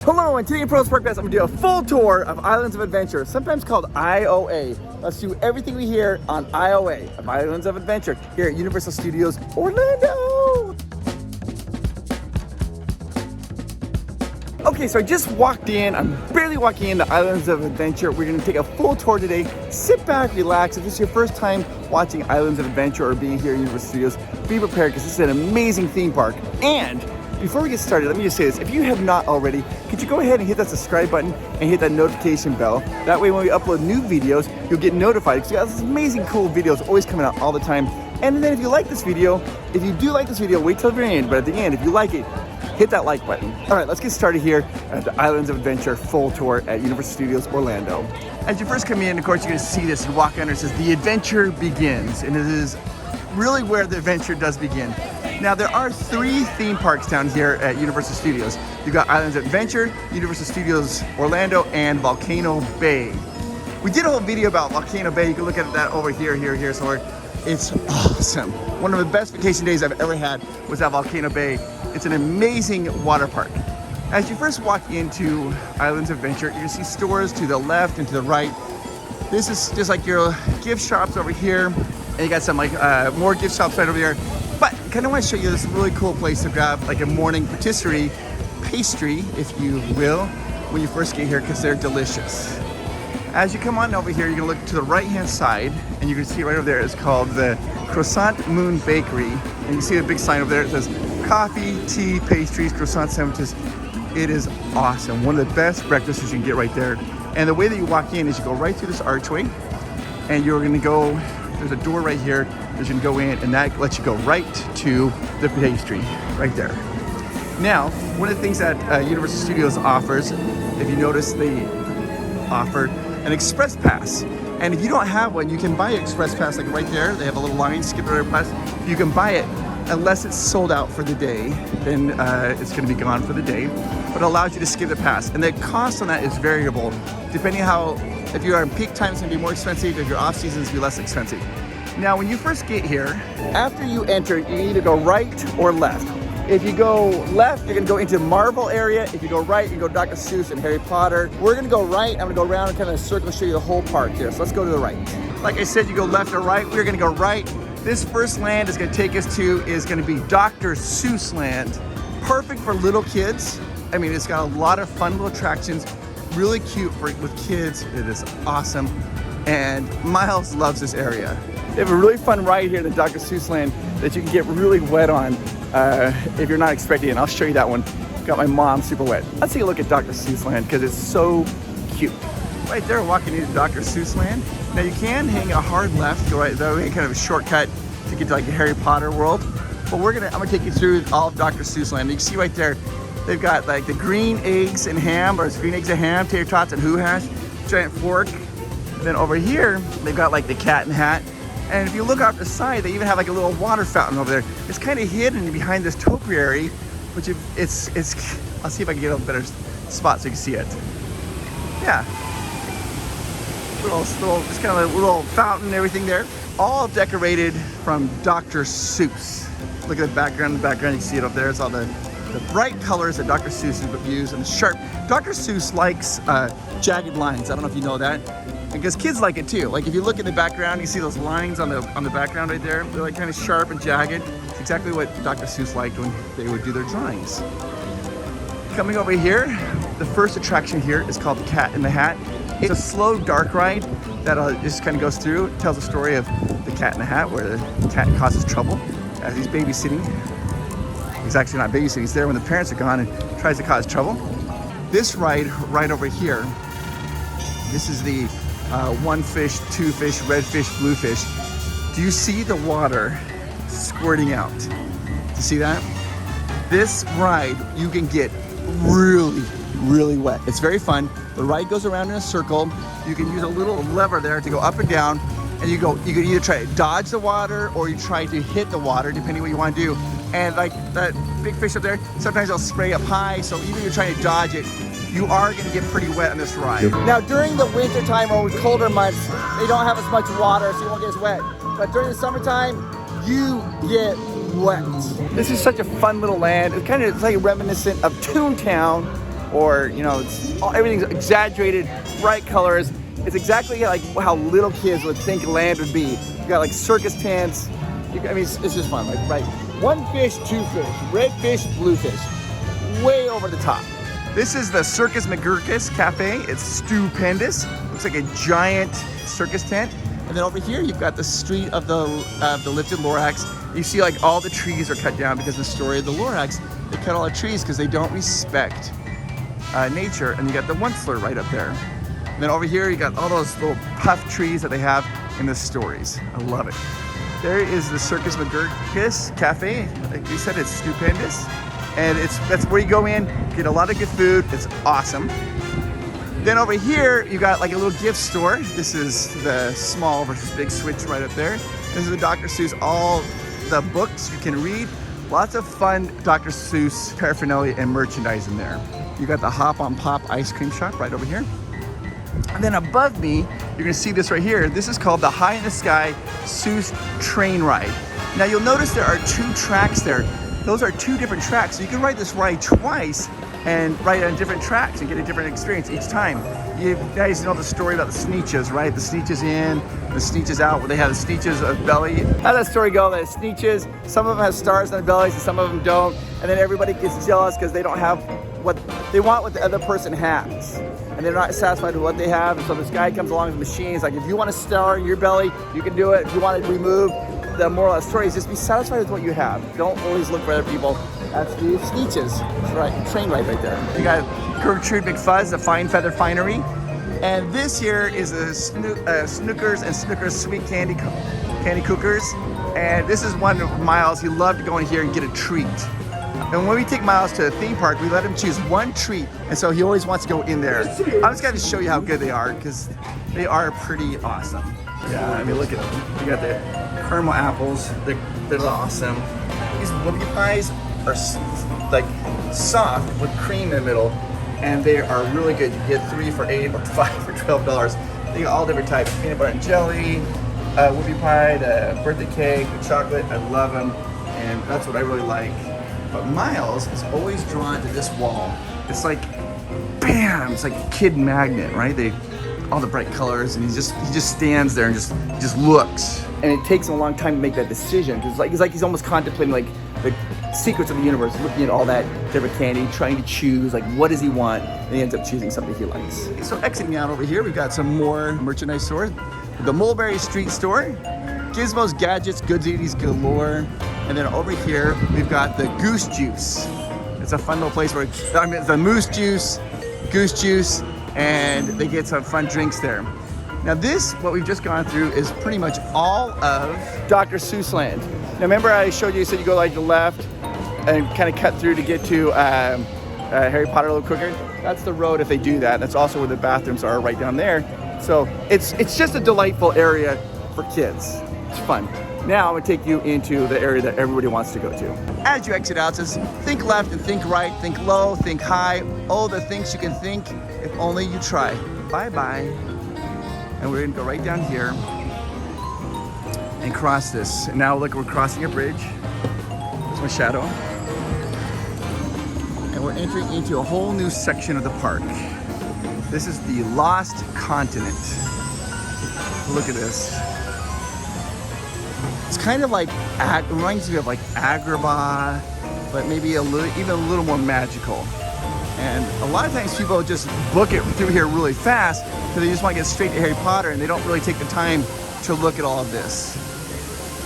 Hello, and today in Provost Park Pass, I'm gonna do a full tour of Islands of Adventure, sometimes called IOA. Let's do everything we hear on IOA, of Islands of Adventure, here at Universal Studios Orlando. Okay, so I just walked in. I'm barely walking into Islands of Adventure. We're gonna take a full tour today. Sit back, relax. If this is your first time watching Islands of Adventure or being here at Universal Studios, be prepared because this is an amazing theme park. And before we get started, let me just say this. If you have not already, could you go ahead and hit that subscribe button and hit that notification bell? That way when we upload new videos, you'll get notified because we got these amazing cool videos always coming out all the time. And then if you like this video, if you do like this video, wait till the very end. But at the end, if you like it, hit that like button. All right, let's get started here at the Islands of Adventure full tour at Universal Studios Orlando. As you first come in, of course, you're gonna see this. You walk under, it says, "The adventure begins." And it is really where the adventure does begin. Now, there are 3 theme parks down here at Universal Studios. You've got Islands of Adventure, Universal Studios Orlando, and Volcano Bay. We did a whole video about Volcano Bay. You can look at that over here, somewhere. It's awesome. One of the best vacation days I've ever had was at Volcano Bay. It's an amazing water park. As you first walk into Islands of Adventure, you're gonna see stores to the left and to the right. This is just like your gift shops over here. And you got some more gift shops right over there. But I kind of want to show you this really cool place to grab like a morning patisserie pastry, if you will, when you first get here, because they're delicious. As you come on over here, you're gonna look to the right-hand side, and you can see right over there, it's called the Croissant Moon Bakery. And you see the big sign over there, it says coffee, tea, pastries, croissant sandwiches. It is awesome. One of the best breakfasts you can get right there. And the way that you walk in is you go right through this archway, and you're gonna go, there's a door right here that you can go in, and that lets you go right to the pastry, right there. Now, one of the things that Universal Studios offers, if you notice, they offer an express pass. And if you don't have one, you can buy an express pass like right there. They have a little line, skip the pass. You can buy it unless it's sold out for the day, then it's gonna be gone for the day. But it allows you to skip the pass. And the cost on that is variable, depending how, if you are in peak time, it's gonna be more expensive. If you're off season, it's gonna be less expensive. Now, when you first get here, after you enter, you either go right or left. If you go left, you're gonna go into the Marvel area. If you go right, you go Dr. Seuss and Harry Potter. We're gonna go right. I'm gonna go around and kind of circle and show you the whole park here. So let's go to the right. Like I said, you go left or right. We're gonna go right. This first land is gonna take us to is gonna be Dr. Seuss Land. Perfect for little kids. I mean, it's got a lot of fun little attractions. Really cute with kids. It is awesome. And Miles loves this area. They have a really fun ride here at Dr. Seuss Land that you can get really wet on if you're not expecting it. And I'll show you that one. Got my mom super wet. Let's take a look at Dr. Seuss Land because it's so cute. Right there, walking into Dr. Seuss Land. Now you can hang a hard left, go right that way, kind of a shortcut to get to like the Harry Potter world. But I'm gonna take you through all of Dr. Seuss Land. You can see right there, they've got like the green eggs and ham, or it's green eggs and ham, tater tots and hoo hash, giant fork. Then over here, they've got like the cat and hat. And if you look off the side, they even have like a little water fountain over there. It's kind of hidden behind this topiary, which it's, I'll see if I can get a better spot so you can see it. Yeah. It's kind of a little fountain and everything there. All decorated from Dr. Seuss. Look at the background. In the background, you can see it up there. It's all the bright colors that Dr. Seuss has used and the sharp. Dr. Seuss likes jagged lines. I don't know if you know that. Because kids like it too. Like if you look in the background, you see those lines on the background right there. They're like kind of sharp and jagged. It's exactly what Dr. Seuss liked when they would do their drawings. Coming over here, the first attraction here is called the Cat in the Hat. It's a slow dark ride that just kind of goes through. It tells the story of the Cat in the Hat, where the cat causes trouble as he's babysitting. He's actually not babysitting. He's there when the parents are gone and tries to cause trouble. This ride right over here, this is the 1 fish, 2 fish, red fish, blue fish. Do you see the water squirting out? Do you see that? This ride, you can get really, really wet. It's very fun. The ride goes around in a circle. You can use a little lever there to go up and down. And you can either try to dodge the water or you try to hit the water, depending what you want to do. And like that big fish up there, sometimes they'll spray up high. So even if you're trying to dodge it, you are going to get pretty wet on this ride. Now during the winter time or colder months, they don't have as much water, so you won't get as wet. But during the summertime, you get wet. This is such a fun little land. It's like reminiscent of Toontown. or everything's exaggerated, bright colors. It's exactly like how little kids would think land would be. You got like circus tents. It's just fun. Like, right, 1 fish, 2 fish, red fish, blue fish, way over the top. This is the Circus McGurkus Cafe. It's stupendous. Looks like a giant circus tent. And then over here, you've got the street of the lifted Lorax. You see like all the trees are cut down because the story of the Lorax, they cut all the trees because they don't respect nature. And you got the Onceler right up there. And then over here, you got all those little puff trees that they have in the stories. I love it. There is the Circus McGurkus Cafe. Like we said, it's stupendous. And that's where you go in, get a lot of good food. It's awesome. Then over here, you got like a little gift store. This is the small versus big switch right up there. This is the Dr. Seuss, all the books you can read. Lots of fun Dr. Seuss paraphernalia and merchandise in there. You got the Hop on Pop ice cream shop right over here. And then above me, you're gonna see this right here. This is called the High in the Sky Seuss Train Ride. Now you'll notice there are 2 tracks there. Those are 2 different tracks. So you can ride this ride twice and ride on different tracks and get a different experience each time. You guys know the story about the Sneetches, right? The Sneetches in, the Sneetches out, where they have the Sneetches of belly. How does that story go? The Sneetches, some of them have stars on their bellies and some of them don't. And then everybody gets jealous because they don't have what they want, what the other person has. And they're not satisfied with what they have. And so this guy comes along with a machine. He's like, if you want a star in your belly, you can do it. If you want it removed, the moral of the story is just be satisfied with what you have. Don't always look for other people. That's the Sneetches. That's right, train ride right there. You got Gertrude McFuzz, the Fine Feather Finery. And this here is a Snookers and Snookers sweet candy cookers. And this is one of Miles. He loved to go in here and get a treat. And when we take Miles to a theme park, we let him choose one treat. And so he always wants to go in there. I'm just going to show you how good they are because they are pretty awesome. Yeah, I mean, look at them. You got the caramel apples. They're awesome. These whoopie pies are like soft with cream in the middle, and they are really good. You get 3 for $8 or 5 for $12. They got all different types: peanut butter and jelly, whoopie pie, the birthday cake, the chocolate. I love them, and that's what I really like. But Miles is always drawn to this wall. It's like, bam! It's like a kid magnet, right? All the bright colors, and he just stands there and just looks. And it takes him a long time to make that decision because he's almost contemplating like the secrets of the universe, looking at all that different candy, trying to choose like what does he want, and he ends up choosing something he likes. So exiting out over here, we've got some more merchandise stores. The Mulberry Street store, Gizmos, Gadgets, Goods Eaties galore, and then over here we've got the Goose Juice. It's a fun little place where it's the Moose Juice, Goose Juice, and they get some fun drinks there. Now this, what we've just gone through, is pretty much all of Dr. Seuss Land. Now remember I showed you, so you go like the left and kind of cut through to get to Harry Potter a little quicker. That's the road if they do that. That's also where the bathrooms are right down there. So it's just a delightful area for kids. It's fun. Now I'm gonna take you into the area that everybody wants to go to. As you exit out, it says think left and think right, think low, think high. Oh, the things you can think if only you try. Bye-bye. And we're gonna go right down here and cross this. And now look, we're crossing a bridge. There's my shadow. And we're entering into a whole new section of the park. This is the Lost Continent. Look at this. It's kind of like, it reminds me of like Agrabah, but maybe even a little more magical. And a lot of times people just book it through here really fast because they just want to get straight to Harry Potter and they don't really take the time to look at all of this.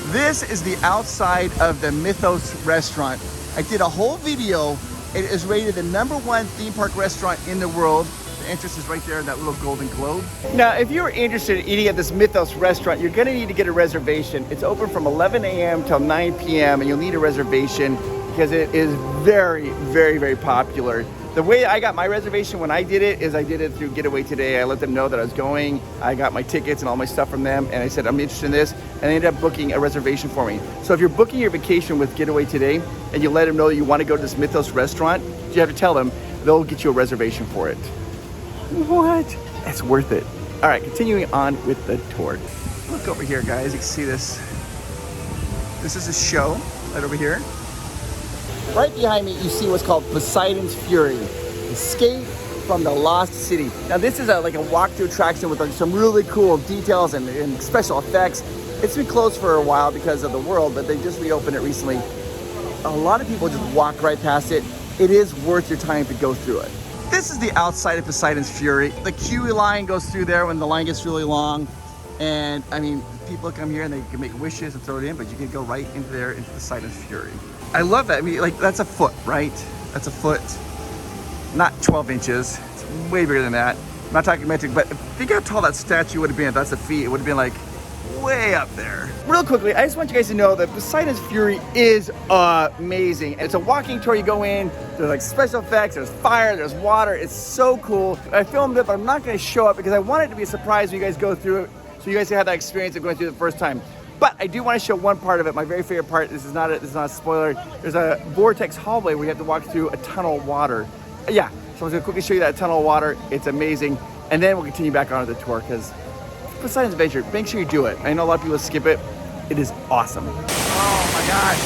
This is the outside of the Mythos restaurant. I did a whole video. It is rated the #1 theme park restaurant in the world. The entrance is right there in that little golden globe. Now, if you're interested in eating at this Mythos restaurant, you're gonna need to get a reservation. It's open from 11 a.m. till 9 p.m. and you'll need a reservation because it is very, very, very popular. The way I got my reservation when I did it is I did it through Getaway Today. I let them know that I was going. I got my tickets and all my stuff from them, and I said, I'm interested in this, and they ended up booking a reservation for me. So if you're booking your vacation with Getaway Today and you let them know that you want to go to this Mythos restaurant, you have to tell them, they'll get you a reservation for it. What? It's worth it. All right, continuing on with the tour. Look over here, guys. You can see this. This is a show right over here. Right behind me, you see what's called Poseidon's Fury. Escape from the Lost City. Now this is like a walkthrough attraction with like some really cool details and special effects. It's been closed for a while because of the world, but they just reopened it recently. A lot of people just walk right past it. It is worth your time to go through it. This is the outside of Poseidon's Fury. The queue line goes through there when the line gets really long. And I mean, people come here and they can make wishes and throw it in, but you can go right into there, into Poseidon's Fury. I love that. I mean, like, that's a foot, right? That's a foot, not 12 inches. It's way bigger than that. I'm not talking metric, but think how tall that statue would have been if that's a feet. It would have been like way up there. Real quickly, I just want you guys to know that Poseidon's Fury is amazing. It's a walking tour. You go in, there's like special effects, there's fire, there's water. It's so cool. I filmed it, but I'm not going to show it because I want it to be a surprise when you guys go through it, so you guys can have that experience of going through it the first time. But I do want to show one part of it, my very favorite part. This is not a spoiler. There's a Vortex Hallway where you have to walk through a tunnel of water. Yeah, so I'm going to quickly show you that tunnel of water. It's amazing. And then we'll continue back onto the tour because Poseidon's Adventure, make sure you do it. I know a lot of people skip it. It is awesome. Oh my gosh.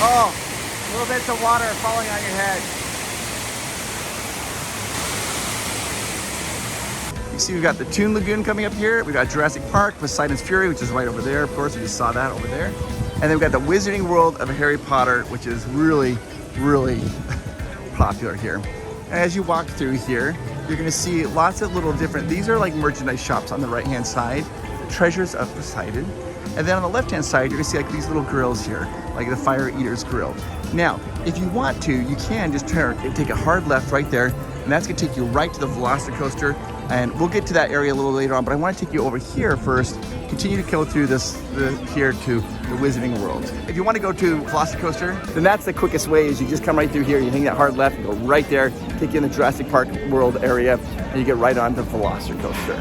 Oh, little bits of water falling on your head. You see we've got the Toon Lagoon coming up here. We've got Jurassic Park, Poseidon's Fury, which is right over there. Of course, we just saw that over there. And then we've got the Wizarding World of Harry Potter, which is really, really popular here. And as you walk through here, you're gonna see lots of little different, these are like merchandise shops on the right-hand side, Treasures of Poseidon. And then on the left-hand side, you're gonna see like these little grills here, like the Fire Eater's Grill. Now, if you want to, you can just turn and take a hard left right there, and that's gonna take you right to the Velocicoaster. And we'll get to that area a little later on, but I want to take you over here first, continue to go through here to the Wizarding World. If you want to go to Velocicoaster, then that's the quickest way, is you just come right through here, you hang that hard left, and go right there, take you in the Jurassic Park World area, and you get right on the Velocicoaster.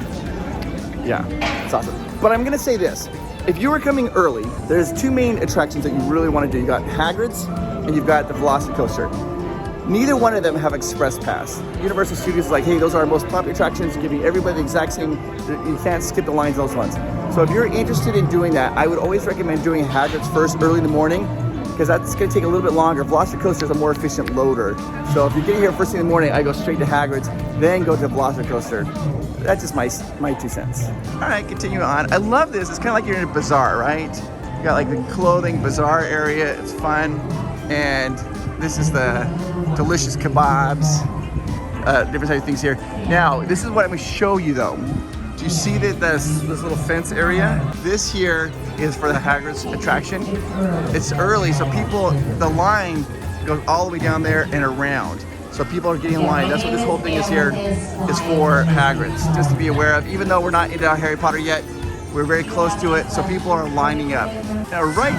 Yeah, it's awesome. But I'm gonna say this, if you were coming early, there's two main attractions that you really want to do. You got Hagrid's, and you've got the Velocicoaster. Neither one of them have express pass. Universal Studios is like, hey, those are our most popular attractions, giving everybody the exact same, you can't skip the lines, those ones. So if you're interested in doing that, I would always recommend doing Hagrid's first early in the morning, because that's gonna take a little bit longer. Velocicoaster is a more efficient loader. So if you're getting here first thing in the morning, I go straight to Hagrid's, then go to Velocicoaster. That's just my 2 cents. All right, continue on. I love this, it's kind of like you're in a bazaar, right? You got like the clothing bazaar area, it's fun. And this is the delicious kebabs, different type of things here. Now, this is what I'm gonna show you though. Do you see that this little fence area? This here is for the Hagrid's attraction. It's early, so the line goes all the way down there and around. So people are getting in line. That's what this whole thing is here, is for Hagrid's, just to be aware of. Even though we're not into Harry Potter yet, we're very close to it, so people are lining up. Now, right,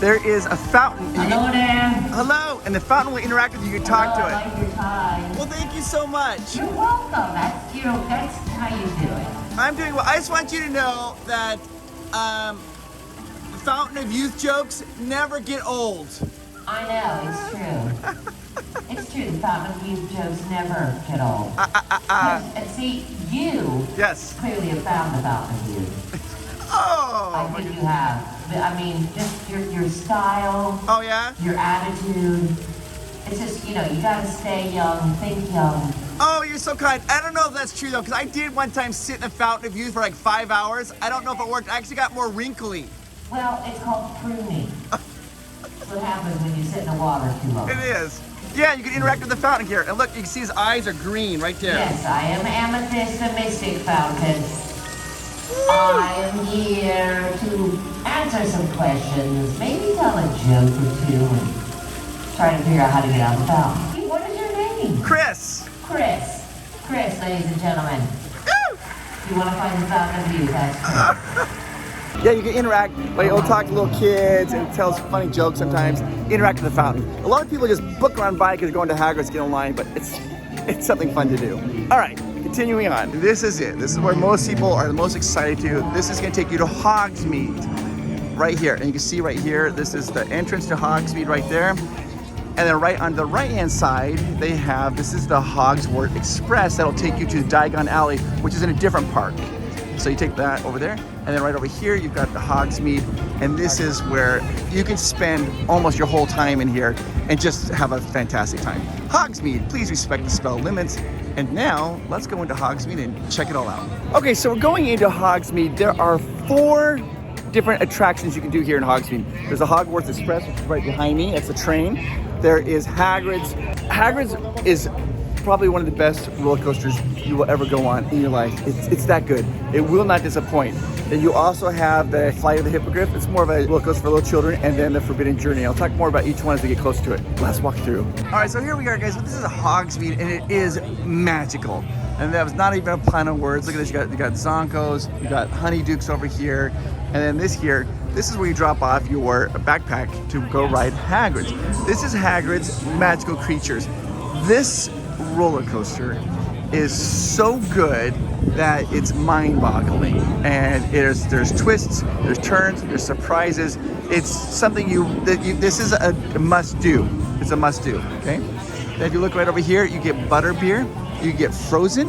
there is a fountain. Hello there. Hello, and the fountain will interact with you. You can talk to it. Like your time. Well, thank you so much. You're welcome. That's how you do it. I'm doing well. I just want you to know that the Fountain of Youth jokes never get old. I know, it's true. It's true, the Fountain of Youth jokes never get old. And see, you Yes. clearly have found the Fountain of Youth. Oh. I think you have. I mean, just your style. Oh, yeah? Your attitude. It's just, you gotta stay young, think young. Oh, you're so kind. I don't know if that's true, though, because I did one time sit in the Fountain of Youth for like 5 hours. I don't know if it worked. I actually got more wrinkly. Well, it's called pruning. That's what happens when you sit in the water too long. It is. Yeah, you can interact with the fountain here. And look, you can see his eyes are green right there. Yes, I am Amethyst, the Mystic Fountain. I am here to answer some questions, maybe tell a joke or two, and try to figure out how to get out of the fountain. Hey, what is your name? Chris. Chris, ladies and gentlemen. You want to find the Fountain of Youth, that's true. Yeah, you can interact, like it'll talk to little kids and tells funny jokes sometimes. Interact with the fountain. A lot of people just book around by because they're going to Hagrid's to get online, but it's something fun to do. All right, continuing on. This is it. This is where most people are the most excited to. This is going to take you to Hogsmeade, right here. And you can see right here, this is the entrance to Hogsmeade right there. And then right on the right-hand side, this is the Hogsworth Express that'll take you to Diagon Alley, which is in a different park. So you take that over there. And then right over here, you've got the Hogsmeade. And this is where you can spend almost your whole time in here and just have a fantastic time. Hogsmeade, please respect the spell limits. And now, let's go into Hogsmeade and check it all out. Okay, so we're going into Hogsmeade. There are 4 different attractions you can do here in Hogsmeade. There's the Hogwarts Express, which is right behind me. It's a train. There is Hagrid's. Hagrid's is probably one of the best roller coasters you will ever go on in your life. It's that good. It will not disappoint. Then you also have the Flight of the Hippogriff. It's more of a roller coaster for little children, and then the Forbidden Journey. I'll talk more about each one as we get close to it. Let's walk through. All right, so here we are, guys. This is a Hogsmeade, and it is magical. And that was not even a plan of words. Look at this. You got Zonkos, you got Honeydukes over here, and then this here. This is where you drop off your backpack to go ride Hagrid's. This is Hagrid's Magical Creatures. This roller coaster is so good that it's mind-boggling, and there's twists, there's turns, there's surprises. It's something this is a must-do. It's a must-do. Okay. Then if you look right over here, you get butterbeer, you get frozen,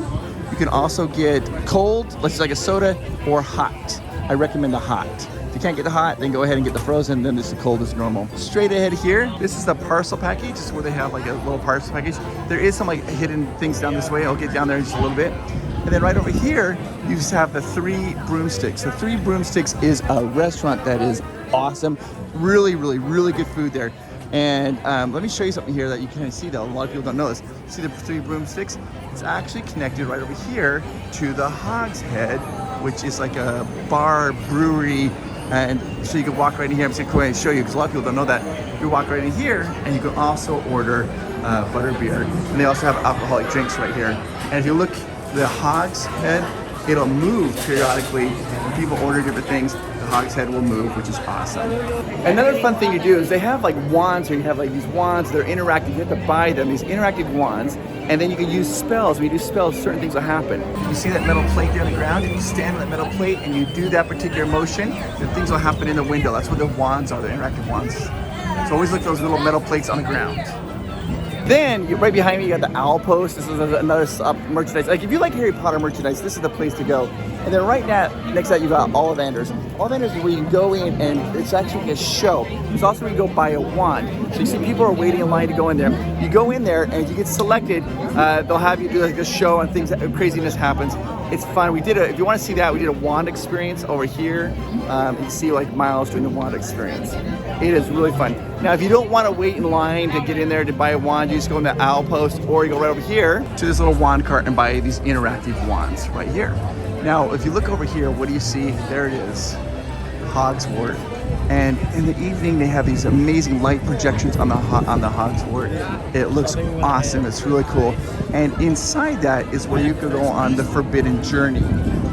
you can also get cold, which is like a soda, or hot. I recommend the hot. If you can't get the hot, then go ahead and get the frozen, then this is cold as normal. Straight ahead here, this is the parcel package. This is where they have like a little parcel package. There is some like hidden things down this way. I'll get down there in just a little bit. And then right over here, you just have the 3 broomsticks. The 3 broomsticks is a restaurant that is awesome. Really, really, really good food there. And let me show you something here that you can't see though. A lot of people don't know this. See the 3 broomsticks? It's actually connected right over here to the Hogshead, which is like a bar, brewery, and so you can walk right in here. I'm just gonna go ahead and show you because a lot of people don't know that. You walk right in here and you can also order butterbeer. And they also have alcoholic drinks right here. And if you look, the Hogshead, it'll move periodically. When people order different things, the Hogshead will move, which is awesome. Another fun thing to do is they have like wands here. You have like these wands, they're interactive. You have to buy them, these interactive wands. And then you can use spells. When you do spells, certain things will happen. You see that metal plate there on the ground? If you stand on that metal plate and you do that particular motion, then things will happen in the window. That's what the wands are, the interactive wands. So always look for those little metal plates on the ground. Then, right behind me, you got the Owl Post. This is another merchandise. Like, if you like Harry Potter merchandise, this is the place to go. And then right now, next to that, you got Ollivanders. Ollivanders is where you can go in, and it's actually a show. It's also where you go buy a wand. So you see people are waiting in line to go in there. You go in there, and if you get selected, they'll have you do like a show on things, craziness happens. It's fun. If you want to see that, we did a wand experience over here. You can see like Miles doing the wand experience. It is really fun. Now, if you don't want to wait in line to get in there to buy a wand, you just go in the Owl Post, or you go right over here to this little wand cart and buy these interactive wands right here. Now, if you look over here, what do you see? There it is, Hogswort. And in the evening, they have these amazing light projections on the Hogswort. It looks awesome. It's really cool. And inside that is where you could go on the Forbidden Journey.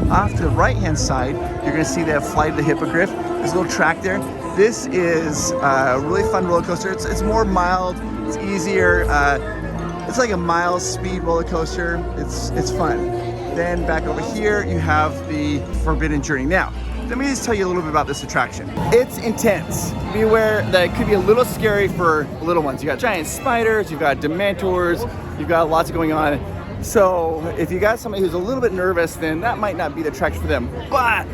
Off to the right-hand side, you're going to see that Flight of the Hippogriff. There's a little track there. This is a really fun roller coaster. It's more mild. It's easier. It's like a mild speed roller coaster. It's fun. Then back over here, you have the Forbidden Journey. Now, let me just tell you a little bit about this attraction. It's intense. Be aware that it could be a little scary for little ones. You got giant spiders, you've got Dementors, you've got lots going on. So if you got somebody who's a little bit nervous, then that might not be the attraction for them. But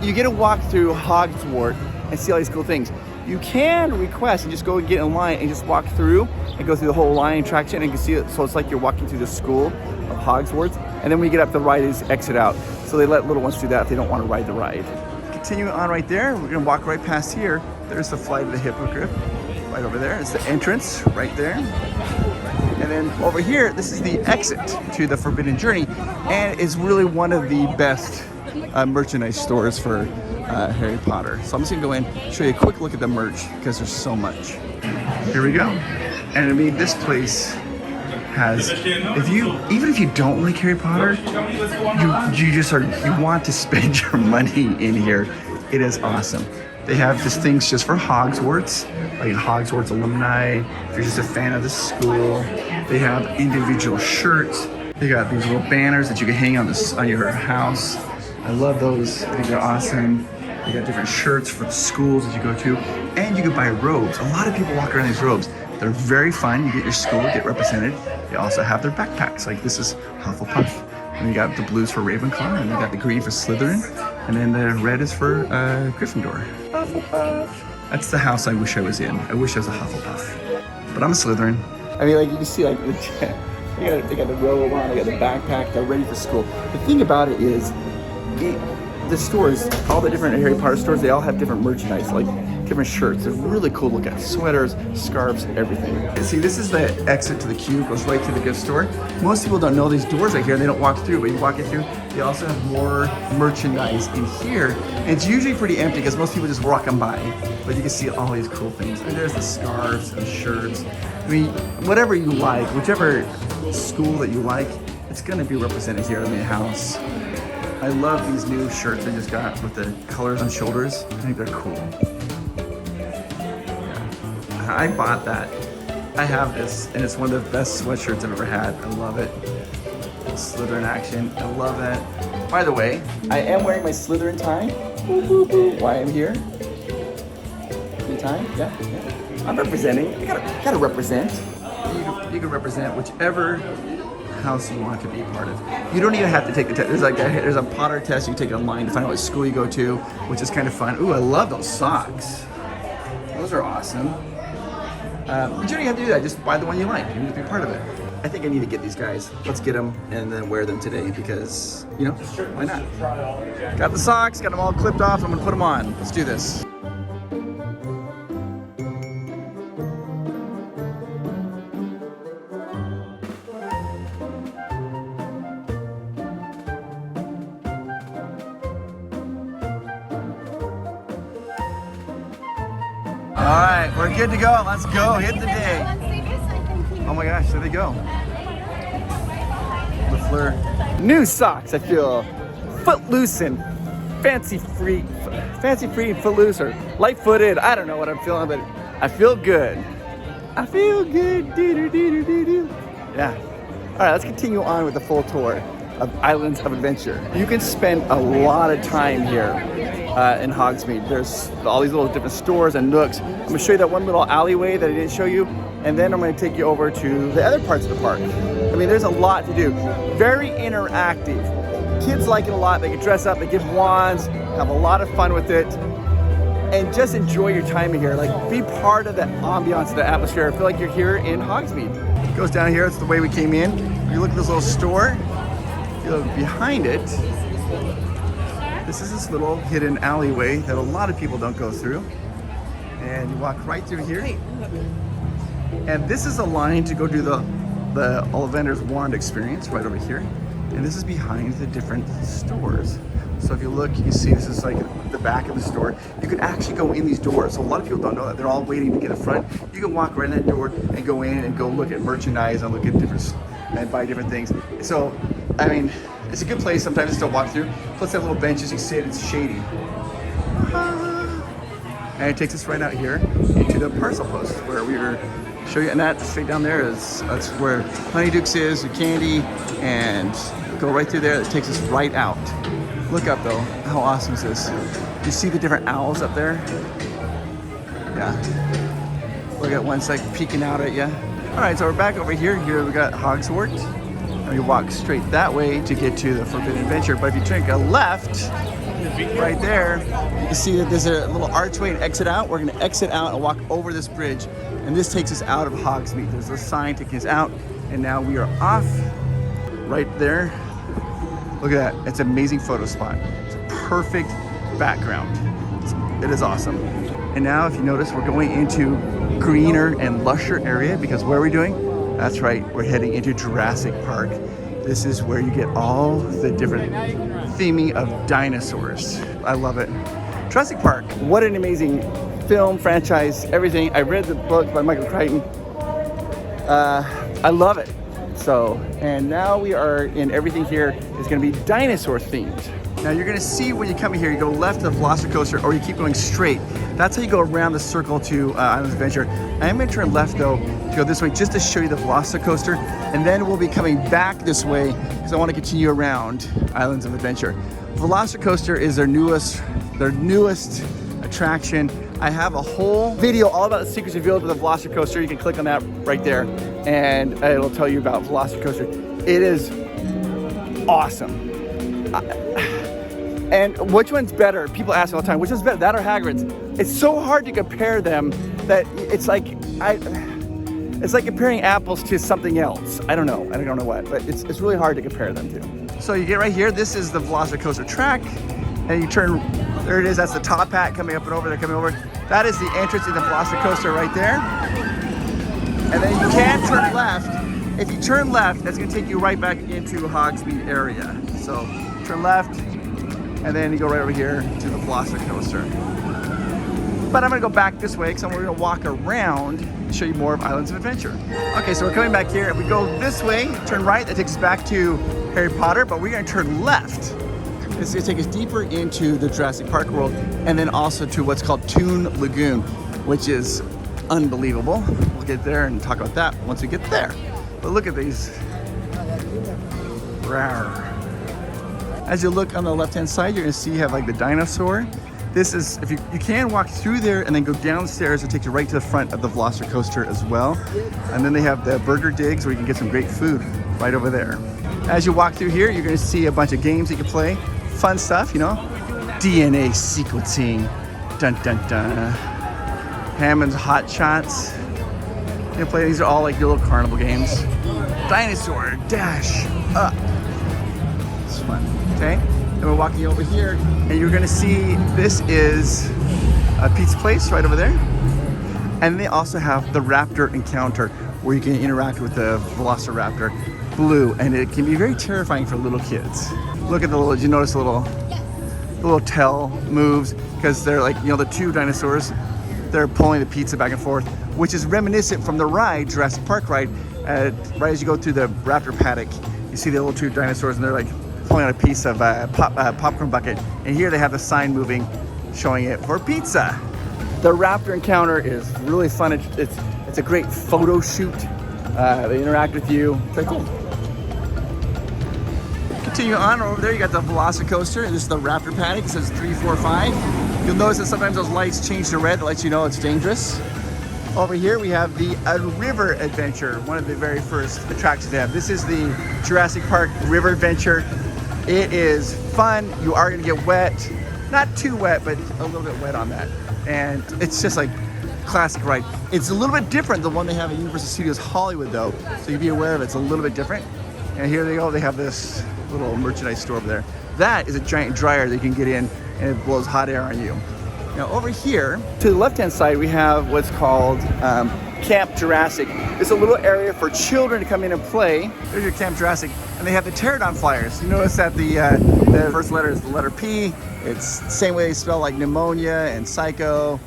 you get to walk through Hogswort and see all these cool things. You can request and just go and get in line and just walk through and go through the whole line attraction, and you can see it. So it's like you're walking through the school of Hogswort. And then when you get up, the ride is exit out. So they let little ones do that if they don't want to ride the ride. Continuing on right there, we're going to walk right past here. There's the Flight of the Hippogriff right over there. It's the entrance right there. And then over here, this is the exit to the Forbidden Journey, and it's really one of the best merchandise stores for Harry Potter. So I'm just gonna go in, show you a quick look at the merch because there's so much. Here we go. And I mean, this place has, even if you don't like Harry Potter, you want to spend your money in here. It is awesome. They have these things just for Hogsworts, like Hogsworts alumni. If you're just a fan of the school, they have individual shirts. They got these little banners that you can hang on your house. I love those. I think they're awesome. They got different shirts for the schools that you go to, and you can buy robes. A lot of people walk around in these robes. They're very fun. You get your school, get represented. They also have their backpacks. Like this is Hufflepuff And you got the blues for Ravenclaw, and you got the green for Slytherin, and then the red is for Gryffindor. Hufflepuff. That's the house I wish I was in. I wish I was a Hufflepuff. But I'm a Slytherin. I mean, like, you can see, like, they got the robe on, they got the backpack, they're ready for school. The thing about it is, the stores, all the different Harry Potter stores, they all have different merchandise, like different shirts. They're really cool looking. Sweaters, scarves, everything. See, this is the exit to the queue, goes right to the gift store. Most people don't know these doors right here, they don't walk through, but you walk it through. They also have more merchandise in here. And it's usually pretty empty because most people just walk them by. But you can see all these cool things. And there's the scarves and shirts. I mean, whatever you like, whichever school that you like, it's gonna be represented here in the house. I love these new shirts I just got with the colors on shoulders. I think they're cool. Yeah. I bought that. I have this, and it's one of the best sweatshirts I've ever had. I love it. Slytherin action. I love that. By the way, I am wearing my Slytherin tie. Why I'm here? Your tie? Yeah. I'm representing. I gotta represent. You can represent whichever house you want to be a part of. You don't even have to take the test. There's a Potter test you take online to find out what school you go to, which is kind of fun. Ooh, I love those socks. Those are awesome. But you don't even have to do that. Just buy the one you like. You need to be part of it. I think I need to get these guys. Let's get them and then wear them today because, you know, why not? Got the socks, got them all clipped off. I'm gonna put them on. Let's do this. All right, we're good to go. Let's go. Hit the day. Oh my gosh, there they go. The Fleur. New socks. I feel footloose and fancy free and footloose or light-footed. I don't know what I'm feeling, but I feel good. I feel good. Do. Yeah. All right, let's continue on with the full tour of Islands of Adventure. You can spend a lot of time here in Hogsmeade. There's all these little different stores and nooks. I'm gonna show you that one little alleyway that I didn't show you, and then I'm gonna take you over to the other parts of the park. I mean, there's a lot to do. Very interactive. Kids like it a lot. They can dress up, they give wands, have a lot of fun with it, and just enjoy your time in here. Like, be part of the ambiance, the atmosphere. I feel like you're here in Hogsmeade. It goes down here, it's the way we came in. You look at this little store, you look behind it, this is this little hidden alleyway that a lot of people don't go through. And you walk right through here. And this is a line to go do the Ollivander's Wand experience right over here. And this is behind the different stores. So if you look, you can see this is like the back of the store. You can actually go in these doors. So a lot of people don't know that. They're all waiting to get in front. You can walk right in that door and go in and go look at merchandise and look at different, and buy different things. So, I mean, it's a good place sometimes to still walk through. Plus they have little benches, you sit, it's shady. And it takes us right out here into the parcel post where we were show you, and that straight down there that's where Honeydukes is, the candy, and go right through there. It takes us right out. Look up though, how awesome is this? You see the different owls up there? Yeah. Look at one's like peeking out at you. All right, so we're back over here. Here we got Hogsworth. And we walk straight that way to get to the Forbidden Adventure. But if you take a left, right there, you can see that there's a little archway and exit out. We're gonna exit out and walk over this bridge. And this takes us out of Hogsmeade. There's a sign taking us out. And now we are off right there. Look at that, it's an amazing photo spot. It's a perfect background. It is awesome. And now if you notice, we're going into greener and lusher area because where are we doing? That's right, we're heading into Jurassic Park. This is where you get all the different theming of dinosaurs. I love it. Jurassic Park, what an amazing film, franchise, everything. I read the book by Michael Crichton. I love it. So, and now we are in everything here is gonna be dinosaur themed. Now you're gonna see when you come in here, you go left to the Velocicoaster or you keep going straight. That's how you go around the circle to Islands of Adventure. I am gonna turn left though, to go this way just to show you the Velocicoaster. And then we'll be coming back this way because I wanna continue around Islands of Adventure. Velocicoaster is their newest attraction. I have a whole video all about the secrets revealed with the Velocicoaster. You can click on that right there and it'll tell you about Velocicoaster. It is awesome. And which one's better? People ask all the time, which one's better, that or Hagrid's? It's so hard to compare them that it's like comparing apples to something else. I don't know what, but it's really hard to compare them to. So you get right here, this is the Velocicoaster track, and you turn, there it is, that's the top hat coming up and over there, coming over. That is the entrance to the Velocicoaster right there. And then you can turn left. If you turn left, that's gonna take you right back into Hogsmeade area. So turn left, and then you go right over here to the Velocicoaster. But I'm gonna go back this way, because we're gonna walk around and show you more of Islands of Adventure. Okay, so we're coming back here. If we go this way, turn right, that takes us back to Harry Potter, but we're gonna turn left. This is gonna take us deeper into the Jurassic Park world, and then also to what's called Toon Lagoon, which is unbelievable. We'll get there and talk about that once we get there. But look at these. Rawr. As you look on the left-hand side, you're gonna see you have like the dinosaur. This is, if you can walk through there and then go downstairs, it takes you right to the front of the Velocicoaster as well. And then they have the burger digs where you can get some great food right over there. As you walk through here, you're gonna see a bunch of games that you can play. Fun stuff, you know? DNA sequencing, dun dun dun. Hammond's Hot Shots. You can play, these are all like your little carnival games. Dinosaur Dash Up. It's fun, okay? And we're walking over here, and you're gonna see this is a pizza place right over there. And they also have the Raptor Encounter, where you can interact with the Velociraptor Blue, and it can be very terrifying for little kids. Look at the little, did you notice the little tail moves? Because they're like, you know, the two dinosaurs, they're pulling the pizza back and forth, which is reminiscent from the ride, Jurassic Park ride. Right as you go through the Raptor paddock, you see the little two dinosaurs, and they're like pulling out a piece of popcorn bucket. And here they have the sign moving, showing it for pizza. The Raptor Encounter is really fun. It's a great photo shoot. They interact with you. Very cool. Continue on over there, you got the Velocicoaster. This is the Raptor paddock. It says 3, 4, 5. You'll notice that sometimes those lights change to red to let you know it's dangerous. Over here we have the River Adventure, one of the very first attractions they have. This is the Jurassic Park River Adventure. It is fun. You are gonna get wet. Not too wet, but a little bit wet on that. And it's just like classic ride. It's a little bit different than the one they have at Universal Studios Hollywood though. So you be aware of it, it's a little bit different. And here they go, they have this little merchandise store over there. That is a giant dryer that you can get in, and it blows hot air on you. Now over here, to the left-hand side, we have what's called Camp Jurassic. It's a little area for children to come in and play. There's your Camp Jurassic, and they have the Pterodon flyers. You notice that the first letter is the letter P. It's the same way they spell like pneumonia and psycho.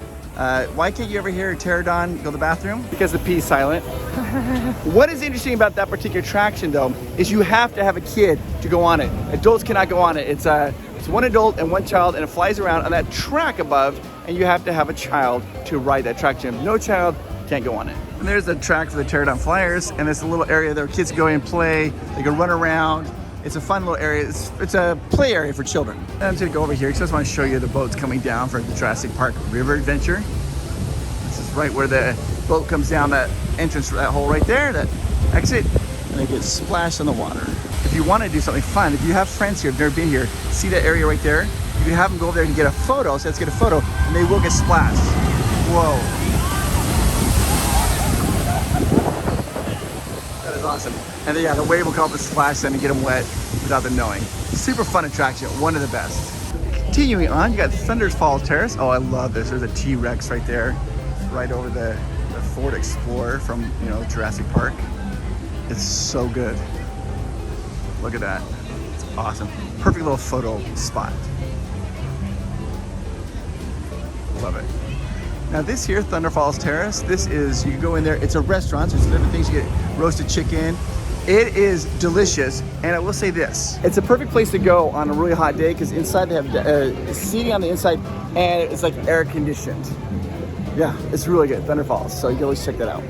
Why can't you ever hear a Pterodon go to the bathroom? Because the P is silent. What is interesting about that particular attraction though, is you have to have a kid to go on it. Adults cannot go on it. It's one adult and one child, and it flies around on that track above, and you have to have a child to ride that attraction. No child can't go on it. And there's the track for the Pterodon flyers, and it's a little area there kids can go in and play. They can run around. It's a fun little area. It's a play area for children. And I'm just gonna go over here because I just want to show you the boats coming down for the Jurassic Park River Adventure. This is right where the boat comes down that entrance, that hole right there, that exit, and they get splashed on the water. If you want to do something fun, if you have friends here, have never been here, see that area right there? You can have them go over there and get a photo. So let's get a photo, and they will get splashed. Whoa. That is awesome. And then, yeah, the wave will come up and splash them and get them wet without them knowing. Super fun attraction, one of the best. Continuing on, you got Thunder's Falls Terrace. Oh, I love this. There's a T-Rex right there, right over the Ford Explorer from, you know, Jurassic Park. It's so good. Look at that. It's awesome. Perfect little photo spot. Love it. Now this here, Thunder Falls Terrace, this is, you can go in there, it's a restaurant, so there's different things. You get roasted chicken. It is delicious, and I will say this. It's a perfect place to go on a really hot day, because inside they have seating on the inside, and it's like air conditioned. Yeah, it's really good, Thunder Falls, so you can always check that out.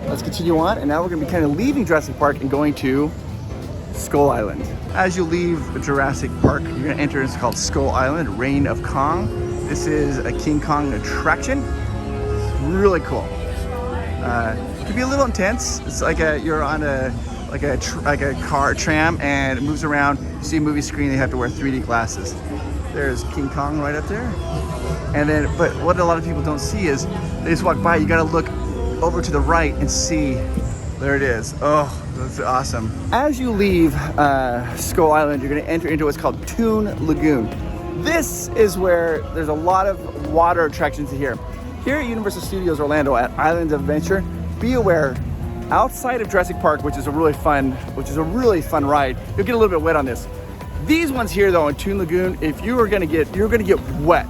Let's continue on, and now we're gonna be kind of leaving Jurassic Park and going to Skull Island. As you leave Jurassic Park, you're gonna enter, it's called Skull Island, Reign of Kong. This is a King Kong attraction. It's really cool. It can be a little intense. It's like you're on a like a car tram, and it moves around. You see a movie screen, they have to wear 3D glasses. There's King Kong right up there. And then, but what a lot of people don't see is they just walk by. You gotta look over to the right and see, there it is. Oh, that's awesome. As you leave Skull Island, you're gonna enter into what's called Toon Lagoon. This is where there's a lot of water attractions here. Here at Universal Studios Orlando at Islands of Adventure, be aware, outside of Jurassic Park, which is a really fun ride, you'll get a little bit wet on this. These ones here though in Toon Lagoon, if you're gonna get wet.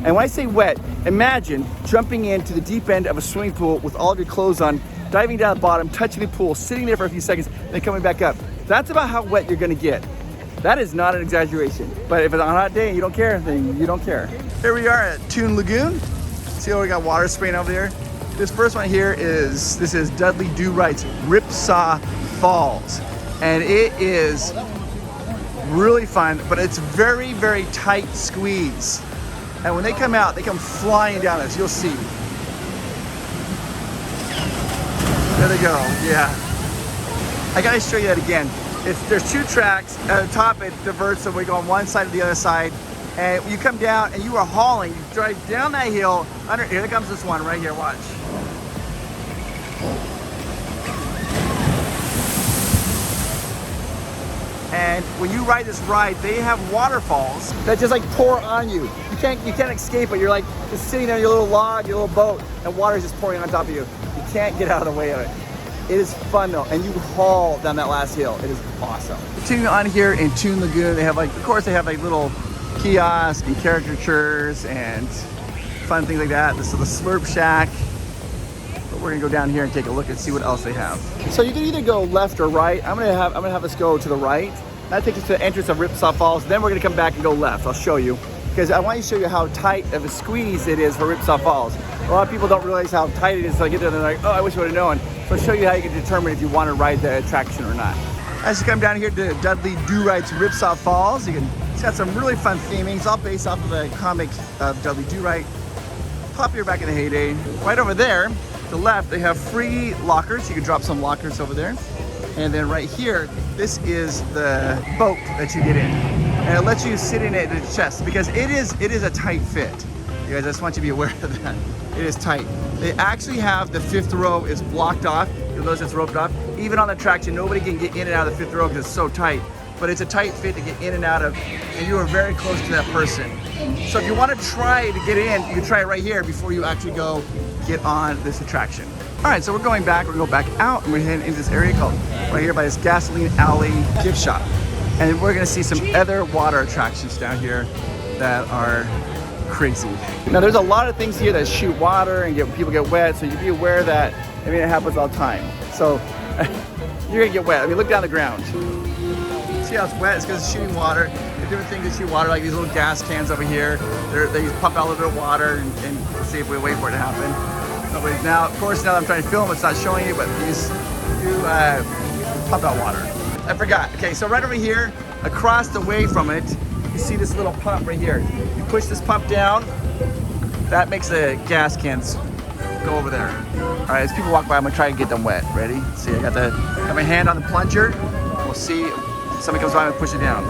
And when I say wet, imagine jumping into the deep end of a swimming pool with all of your clothes on, diving down the bottom, touching the pool, sitting there for a few seconds, then coming back up. That's about how wet you're gonna get. That is not an exaggeration. But if it's on a hot day and you don't care, then you don't care. Here we are at Toon Lagoon. See how we got water spraying over there? This first one here is Dudley Do-Right's Ripsaw Falls. And it is really fun, but it's very, very tight squeeze. And when they come out, they come flying down us. You'll see. There they go. Yeah. I gotta show you that again. There's two tracks. At the top, it diverts, so we go on one side or the other side. And you come down, and you are hauling. You drive down that hill. Here comes this one right here. Watch. And when you ride this ride, they have waterfalls that just like pour on you. You can't escape it. You're like just sitting there in your little log, your little boat, and water is just pouring on top of you. You can't get out of the way of it. It is fun though, and you haul down that last hill. It is awesome. Continuing on here in Toon Lagoon, they have like, of course, they have like little kiosks and caricatures and fun things like that. This is the Slurp Shack. But we're gonna go down here and take a look and see what else they have. So you can either go left or right. I'm gonna have us go to the right. That takes us to the entrance of Ripsaw Falls. Then we're gonna come back and go left. I'll show you, because I want to show you how tight of a squeeze it is for Ripsaw Falls. A lot of people don't realize how tight it is, so I get there and they're like, oh, I wish I would have known. So I'll show you how you can determine if you want to ride the attraction or not. As you come down here to Dudley Do-Right's Ripsaw Falls, it's got some really fun theming. It's all based off of a comic of Dudley Do-Right, popular back in the heyday. Right over there, to the left, they have free lockers. You can drop some lockers over there. And then right here, this is the boat that you get in. And it lets you sit in it at the chest, because it is a tight fit. You guys, I just want you to be aware of that. It is tight. They actually have the fifth row is blocked off. You'll notice it's roped off. Even on the attraction, nobody can get in and out of the fifth row because it's so tight. But it's a tight fit to get in and out of, and you are very close to that person. So if you want to try to get in, you can try it right here before you actually go get on this attraction. All right, so we're going back. We're going to go back out, and we're heading into this area called right here by this Gasoline Alley gift shop. And we're going to see some other water attractions down here that are crazy. Now there's a lot of things here that shoot water and people get wet, so you be aware that, I mean, it happens all the time. So you're gonna get wet. I mean, look down the ground. See how it's wet? It's because it's shooting water. There's different things that shoot water, like these little gas cans over here. They pump out a little bit of water and see if we wait for it to happen. Now, of course, now that I'm trying to film, it's not showing you, but these do pump out water. I forgot. Okay, so right over here, across the way from it, you see this little pump right here. You push this pump down, that makes the gas cans go over there. All right, as people walk by, I'm gonna try to get them wet. Ready? See, I got my hand on the plunger. We'll see if somebody comes by and push it down.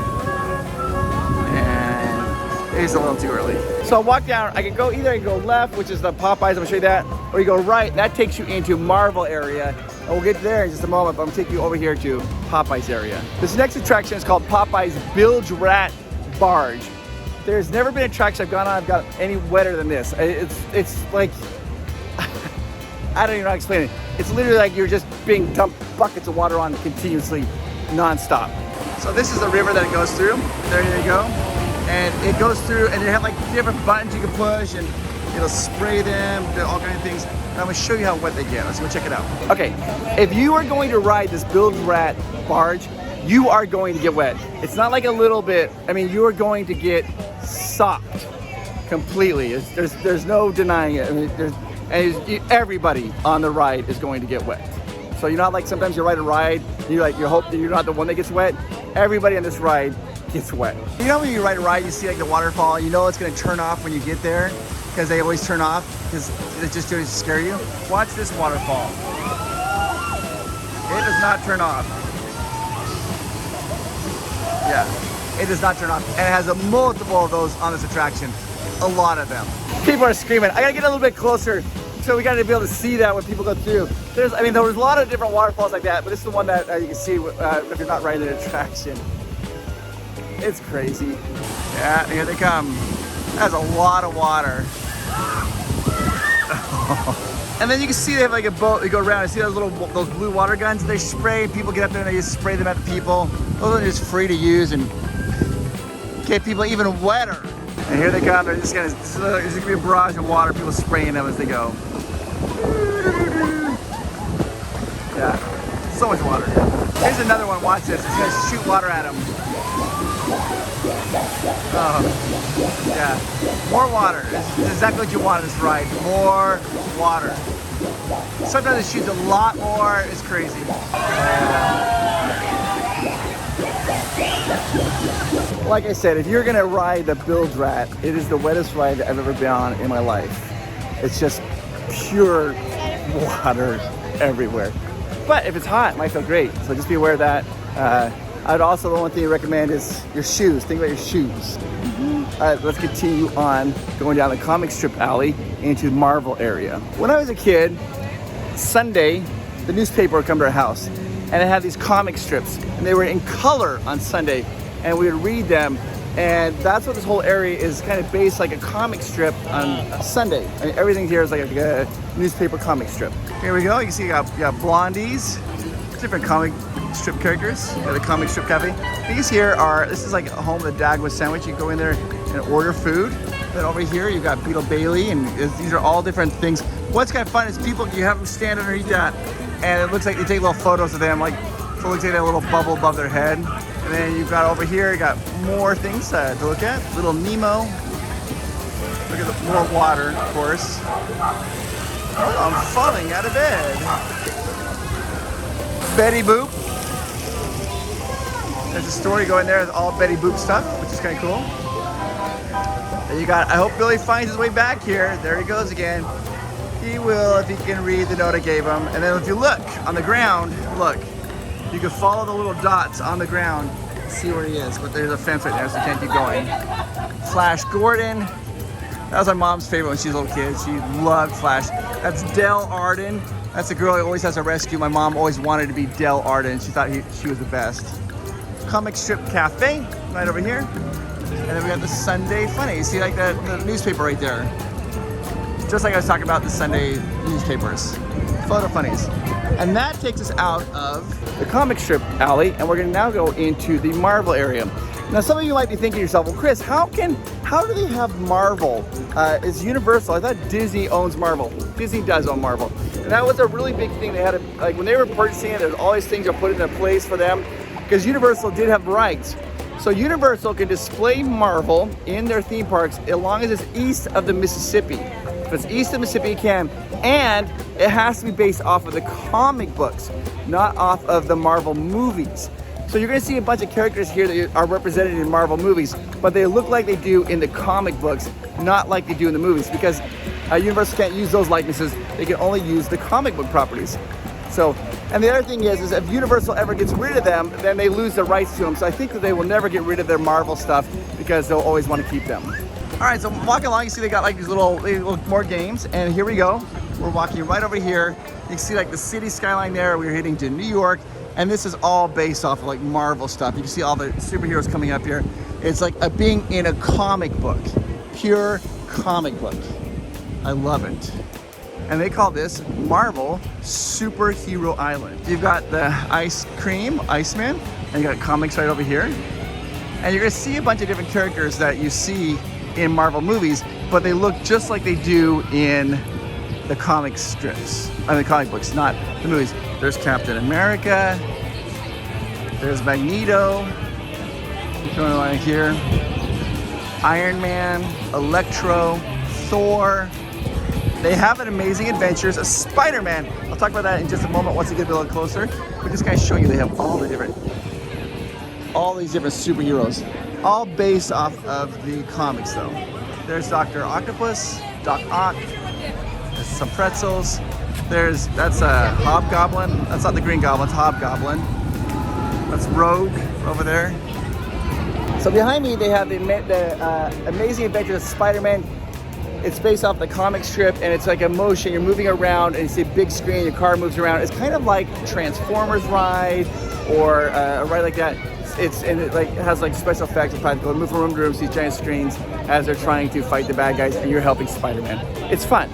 And it's a little too early. So I walk down, I can go left, which is the Popeyes, I'm gonna show you that, or you go right, that takes you into Marvel area. And we'll get there in just a moment, but I'm gonna take you over here to Popeyes area. This next attraction is called Popeye's Bilge Rat Barge. There's never been an attraction I've gone on I've got any wetter than this. It's like, I don't even know how to explain it. It's literally like you're just being dumped buckets of water on continuously, non-stop. So this is the river that it goes through. There you go. And it goes through, and they have like different buttons you can push, and it'll spray them, all kinds of things. And I'm gonna show you how wet they get. Let's go check it out. Okay, if you are going to ride this Bilge Rat Barge, you are going to get wet. It's not like a little bit. I mean, you are going to get soaked completely. There's no denying it. I mean, everybody on the ride is going to get wet. So you're not like sometimes you ride a ride, you hope that you're not the one that gets wet. Everybody on this ride gets wet. You know when you ride a ride, you see like the waterfall, you know it's gonna turn off when you get there, because they always turn off because it's just to scare you. Watch this waterfall. It does not turn off. Yeah, it does not turn off. And it has a multiple of those on this attraction. A lot of them. People are screaming. I gotta get a little bit closer so we gotta be able to see that when people go through. There was a lot of different waterfalls like that, but this is the one that you can see if you're not riding the attraction. It's crazy. Yeah, here they come. That's a lot of water. And then you can see they have like a boat. They go around. I see those blue water guns they spray. People get up there and they just spray them at the people. Those are just free to use and get people even wetter. And here they come. They're just gonna. There's gonna be a barrage of water. People spraying them as they go. Yeah, so much water. Here's another one. Watch this. It's gonna shoot water at them. Oh, yeah. More water. This is exactly what you want on this ride. More water. Sometimes it shoots a lot more. It's crazy. Like I said, if you're gonna ride the Bilge Rat, it is the wettest ride I've ever been on in my life. It's just pure water everywhere. But if it's hot, it might feel great. So just be aware of that. I'd also, the one thing I recommend is your shoes. Think about your shoes. All right, let's continue on going down the comic strip alley into the Marvel area. When I was a kid, Sunday, the newspaper would come to our house and it had these comic strips and they were in color on Sunday and we would read them. And that's what this whole area is kind of based like a comic strip on Sunday. I mean, everything here is like a newspaper comic strip. Here we go. You can see you got blondies, different comic strip characters. You got the comic strip cafe. These here are, this is like a home of the Dagwood sandwich. You go in there and order food. Then over here you've got Beetle Bailey, and these are all different things. What's kind of fun is people, you have them stand underneath that and it looks like they take little photos of them, like so it looks like they have a little bubble above their head. And then you've got over here, you got more things to look at. Little Nemo. Look at the more water, of course. Oh, I'm falling out of bed. Betty Boop. There's a story going there with all Betty Boop stuff, which is kind of cool. And you got, I hope Billy finds his way back here. There he goes again. He will if he can read the note I gave him. And then if you look on the ground, look, you can follow the little dots on the ground, see where he is. But there's a fence right there, so you can't keep going. Flash Gordon. That was my mom's favorite when she was a little kid. She loved Flash. That's Del Arden. That's the girl who always has a rescue. My mom always wanted to be Del Arden. She thought she was the best. Comic Strip Cafe, right over here. And then we got the Sunday Funny. You see like the newspaper right there. Just like I was talking about the Sunday newspapers. Photo funnies. And that takes us out of the comic strip alley, and we're gonna now go into the Marvel area. Now some of you might be thinking to yourself, well Chris, how do they have Marvel? It's Universal. I thought Disney owns Marvel. Disney does own Marvel. And that was a really big thing. They had, like when they were purchasing it, there's all these things are put into place for them because Universal did have rights. So Universal can display Marvel in their theme parks as long as it's east of the Mississippi. If it's east of Mississippi, you can. And it has to be based off of the comic books, not off of the Marvel movies. So you're gonna see a bunch of characters here that are represented in Marvel movies, but they look like they do in the comic books, not like they do in the movies, because Universal can't use those likenesses. They can only use the comic book properties. So, and the other thing is if Universal ever gets rid of them, then they lose the rights to them. So I think that they will never get rid of their Marvel stuff because they'll always want to keep them. All right, so walking along, you see they got like these little more games, and here we go. We're walking right over here. You can see like the city skyline there. We're heading to New York, and this is all based off of like Marvel stuff. You can see all the superheroes coming up here. It's like being in a comic book, pure comic book. I love it. And they call this Marvel Superhero Island. You've got the ice cream, Iceman, and you got comics right over here. And you're gonna see a bunch of different characters that you see in Marvel movies, but they look just like they do in the comic strips, the comic books, not the movies. There's Captain America, there's Magneto, going on here, Iron Man, Electro, Thor. They have an Amazing Adventures of Spiderman. I'll talk about that in just a moment once we get a little closer. But just kind of showing you they have all these different superheroes, all based off of the comics though. There's Dr. Octopus, Doc Ock, there's some pretzels. That's a Hobgoblin. That's not the Green Goblin, it's Hobgoblin. That's Rogue over there. So behind me, they have the Amazing Adventures of Spider-Man. It's based off the comic strip, and it's like a motion. You're moving around, and you see a big screen. Your car moves around. It's kind of like Transformers ride or a ride like that. It has like special effects and practical. You move from room to room, see giant screens as they're trying to fight the bad guys, and you're helping Spider-Man. It's fun.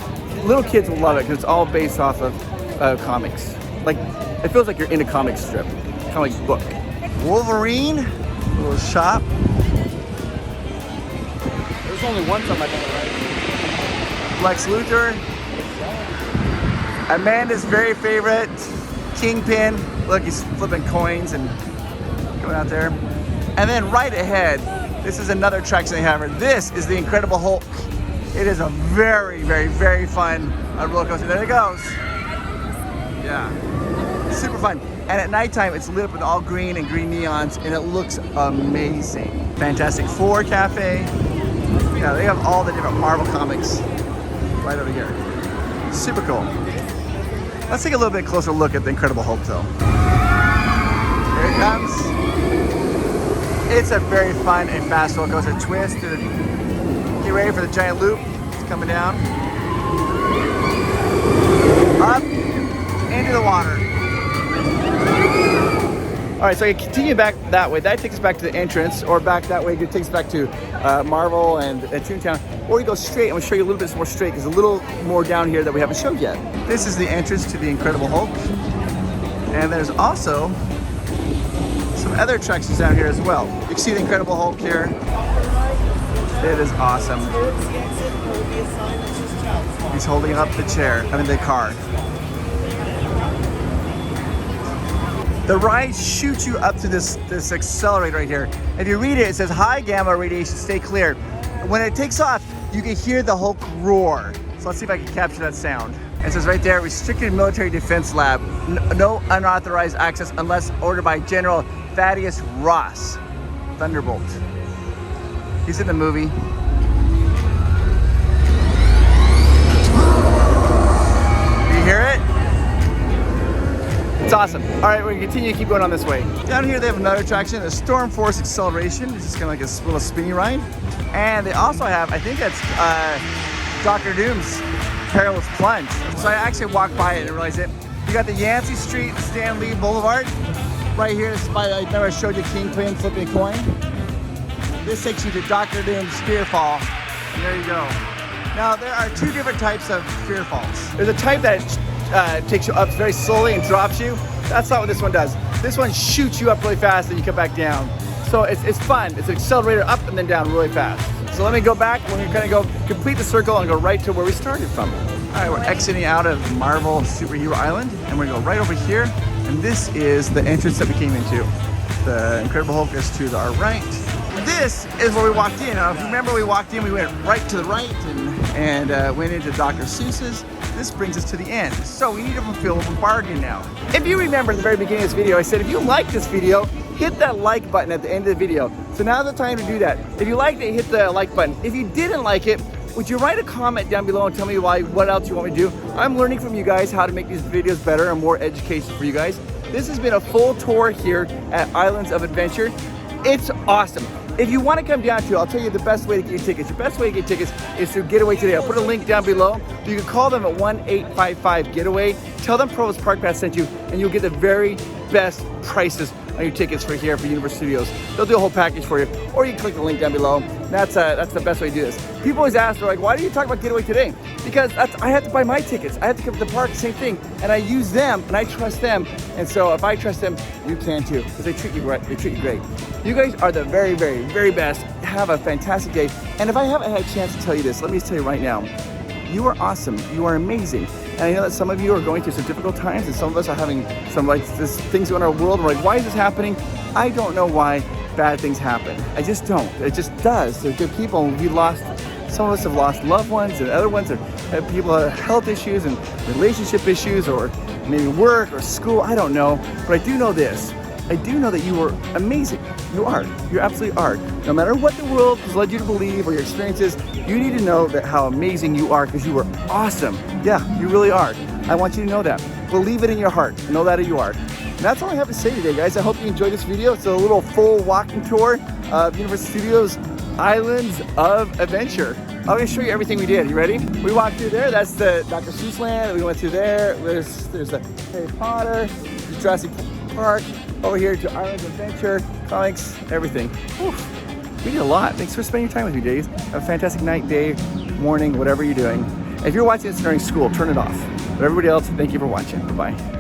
Little kids will love it because it's all based off of comics. Like it feels like you're in a comic strip, kind of like book. Wolverine, a little shop. There's only one time I got it right. Lex Luthor. Amanda's very favorite, Kingpin. Look, he's flipping coins and going out there. And then right ahead, this is another attraction they have here. This is the Incredible Hulk. It is a very, very, very fun roller coaster. There it goes. Yeah, super fun. And at nighttime, it's lit up with all green and green neons, and it looks amazing. Fantastic Four Cafe. Yeah, they have all the different Marvel comics right over here. Super cool. Let's take a little bit closer look at the Incredible Hulk though. Here it comes. It's a very fun and fast roller coaster. Twist. Get ready for the giant loop. It's coming down. Up into the water. All right, so you continue back that way. That takes us back to the entrance, or back that way, it takes us back to Marvel and Toontown. Or you go straight. I'm gonna show you a little bit more straight, because a little more down here that we haven't showed yet. This is the entrance to the Incredible Hulk. And there's also some other attractions down here as well. You can see the Incredible Hulk here. It is awesome. He's holding up the car. The ride shoots you up to this accelerator right here. If you read it, it says high gamma radiation, stay clear. When it takes off, you can hear the Hulk roar. So let's see if I can capture that sound. It says right there, restricted military defense lab. No unauthorized access unless ordered by General Thaddeus Ross. Thunderbolt. He's in the movie. You hear it? It's awesome. All right, we're gonna continue to keep going on this way. Down here they have another attraction, a Storm Force Acceleration. It's just kind of like a little spinny ride. And they also have, I think that's Dr. Doom's Perilous Plunge. So I actually walked by it and realized it. You got the Yancey Street, Stanley Boulevard. Right here, this is by, I remember I showed you Kingpin flipping a coin. This takes you to Dr. Doom's Fear Fall. And there you go. Now there are two different types of fear falls. There's a type that takes you up very slowly and drops you. That's not what this one does. This one shoots you up really fast and you come back down. So it's fun. It's an accelerator up and then down really fast. So let me go back. We're gonna go complete the circle and go right to where we started from. All right, we're exiting out of Marvel Superhero Island and we're gonna go right over here. And this is the entrance that we came into. The Incredible Hulk is to our right. This is where we walked in. Now, if you remember, we walked in, we went right to the right and went into Dr. Seuss's. This brings us to the end. So we need to fulfill a bargain now. If you remember at the very beginning of this video, I said if you like this video, hit that like button at the end of the video. So now's the time to do that. If you liked it, hit the like button. If you didn't like it, would you write a comment down below and tell me what else you want me to do? I'm learning from you guys how to make these videos better and more educational for you guys. This has been a full tour here at Islands of Adventure. It's awesome. If you want to come down to, I'll tell you the best way to get your tickets. The best way to get tickets is through Getaway Today. I'll put a link down below. You can call them at 1-855-GETAWAY. Tell them Provost Park Pass sent you, and you'll get the very best prices on your tickets for here for Universal Studios. They'll do a whole package for you, or you can click the link down below. That's the best way to do this. People always ask, they're like, why do you talk about Getaway Today? Because I have to buy my tickets. I have to come to the park, same thing. And I use them, and I trust them. And so if I trust them, you can too, because they treat you right. They treat you great. You guys are the very, very, very best. Have a fantastic day. And if I haven't had a chance to tell you this, let me just tell you right now. You are awesome. You are amazing. And I know that some of you are going through some difficult times, and some of us are having some things in our world. We're like, why is this happening? I don't know why bad things happen. I just don't. It just does. They're good people. Some of us have lost loved ones, and other ones have people have health issues and relationship issues, or maybe work or school. I don't know. But I do know this. I do know that you are amazing. You are. You absolutely are. No matter what the world has led you to believe or your experiences, you need to know that how amazing you are, because you are awesome. Yeah, you really are. I want you to know that. Believe it in your heart. Know that you are. that's all I have to say today, guys. I hope you enjoyed this video. It's a little full walking tour of Universal Studios Islands of Adventure. I'm gonna show you everything we did. You ready? We walked through there. That's the Dr. Seuss Land. We went through there. There's a Harry Potter, there's Jurassic Park. Over here to Islands of Adventure, comics, everything. Whew. We did a lot. Thanks for spending your time with me, guys. Have a fantastic night, day, morning, whatever you're doing. If you're watching this during school, turn it off. But everybody else, thank you for watching. Bye-bye.